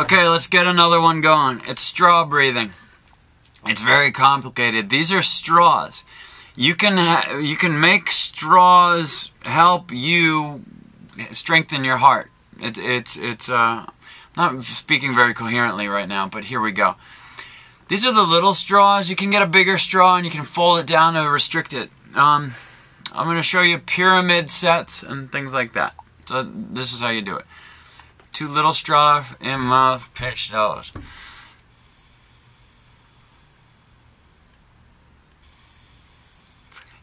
Okay, let's get another one going. It's straw breathing. It's very complicated. These are straws. You can make straws help you strengthen your heart. It's not speaking very coherently right now, but here we go. These are the little straws. You can get a bigger straw and you can fold it down to restrict it. I'm going to show you pyramid sets and things like that. So this is how you do it. 2 little straws in mouth, pinch nose.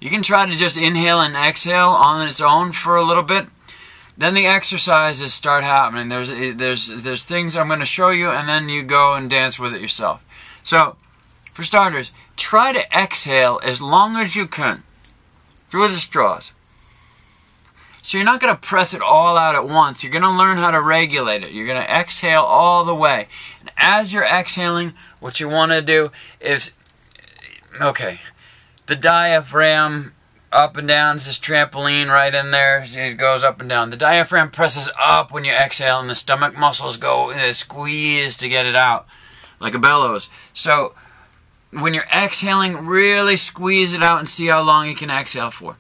You can try to just inhale and exhale on its own for a little bit. Then the exercises start happening. There's things I'm going to show you, and then you go and dance with it yourself. So, for starters, try to exhale as long as you can through the straws. So you're not going to press it all out at once. You're going to learn how to regulate it. You're going to exhale all the way. And as you're exhaling, what you want to do is, okay, the diaphragm up and down is this trampoline right in there. It goes up and down. The diaphragm presses up when you exhale, and the stomach muscles go squeeze to get it out, like a bellows. So when you're exhaling, really squeeze it out and see how long you can exhale for.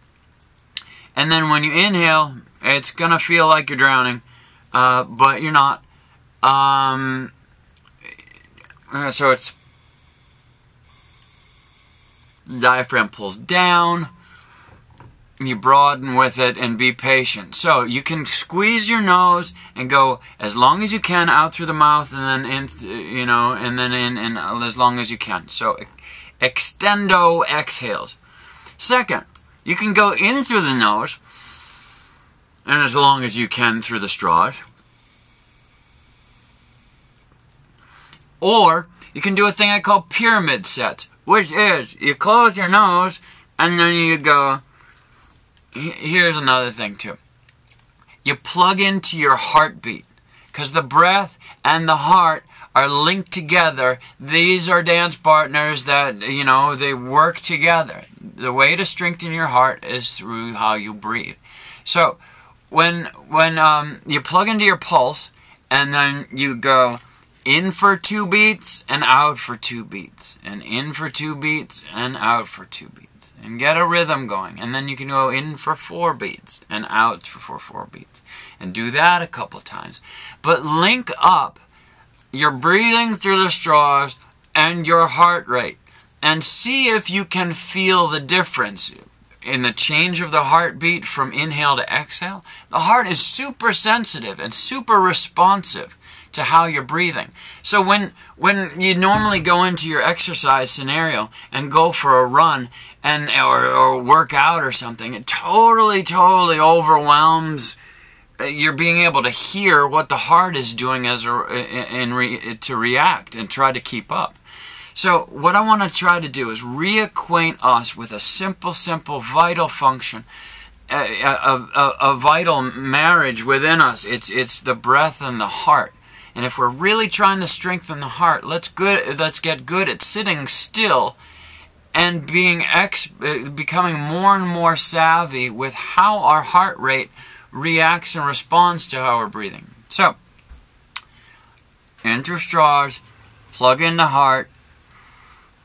And then when you inhale, it's going to feel like you're drowning, but you're not. So it's the diaphragm pulls down. You broaden with it and be patient. So you can squeeze your nose and go as long as you can out through the mouth, and then in, and then in and as long as you can. So extendo exhales. Second, you can go in through the nose and as long as you can through the straws. Or you can do a thing I call pyramid sets, which is you close your nose and then you go. Here's another thing too. You plug into your heartbeat, because the breath and the heart are linked together. These are dance partners that, they work together. The way to strengthen your heart is through how you breathe. So when you plug into your pulse and then you go in for 2 beats and out for 2 beats, and in for 2 beats and out for 2 beats, and get a rhythm going, and then you can go in for 4 beats and out for 4 beats, and do that a couple times. But link up your breathing through the straws and your heart rate, and see if you can feel the difference in the change of the heartbeat from inhale to exhale. The heart is super sensitive and super responsive to how you're breathing. So when you normally go into your exercise scenario and go for a run or work out or something, it totally overwhelms. You're being able to hear what the heart is doing to react and try to keep up. So what I want to try to do is reacquaint us with a simple vital function, a vital marriage within us. It's the breath and the heart. And if we're really trying to strengthen the heart, let's get good at sitting still and becoming more and more savvy with how our heart rate reacts and responds to how we're breathing. So, in through straws, plug in the heart,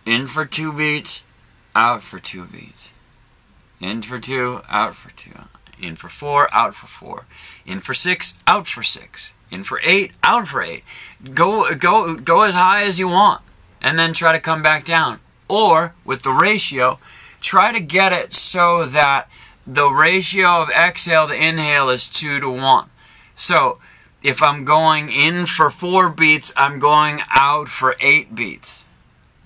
in for 2 beats, out for 2 beats. In for 2, out for 2. In for 4, out for 4. In for 6, out for 6. In for 8, out for 8. Go as high as you want, and then try to come back down. Or, with the ratio, try to get it so that the ratio of exhale to inhale is 2 to 1. So, if I'm going in for 4 beats, I'm going out for 8 beats.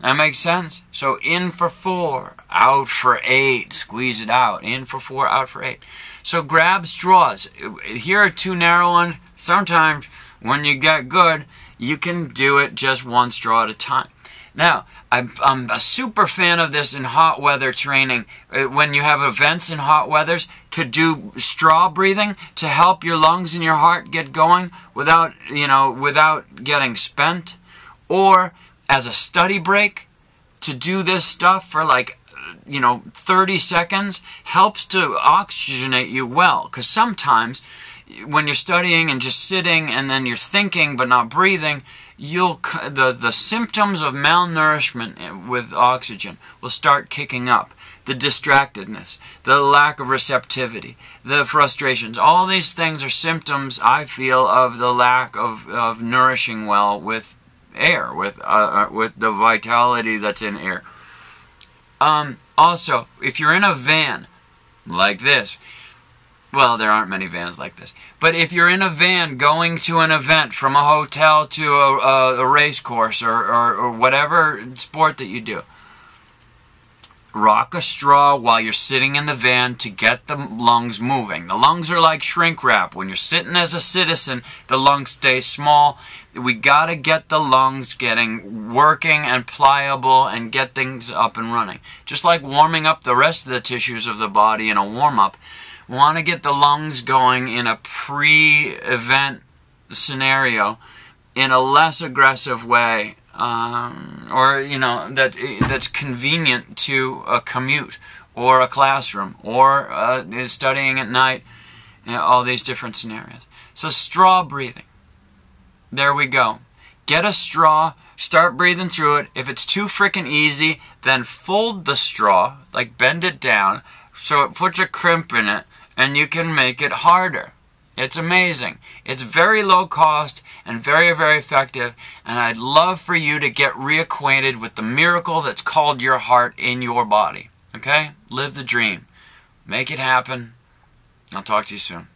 That makes sense? So in for 4, out for 8, squeeze it out. In for 4, out for 8. So grab straws. Here are 2 narrow ones. Sometimes when you get good, you can do it just 1 straw at a time. Now, I'm a super fan of this in hot weather training. When you have events in hot weathers, to do straw breathing to help your lungs and your heart get going without getting spent. Or as a study break, to do this stuff for 30 seconds helps to oxygenate you well. Because sometimes when you're studying and just sitting and then you're thinking but not breathing, the symptoms of malnourishment with oxygen will start kicking up. The distractedness, the lack of receptivity, the frustrations, all these things are symptoms, I feel, of the lack of nourishing well with air, with the vitality that's in air. Also, if you're in a van like this, well, there aren't many vans like this, but if you're in a van going to an event from a hotel to a race course or whatever sport that you do, rock a straw while you're sitting in the van to get the lungs moving. The lungs are like shrink wrap. When you're sitting as a citizen, the lungs stay small. We got to get the lungs working and pliable and get things up and running. Just like warming up the rest of the tissues of the body in a warm-up, we want to get the lungs going in a pre-event scenario in a less aggressive way. Or that's convenient to a commute or a classroom or studying at night, all these different scenarios. So straw breathing. There we go. Get a straw, start breathing through it. If it's too freaking easy, then fold the straw, like bend it down so it puts a crimp in it and you can make it harder. It's amazing. It's very low cost and very, very effective. And I'd love for you to get reacquainted with the miracle that's called your heart in your body. Okay? Live the dream. Make it happen. I'll talk to you soon.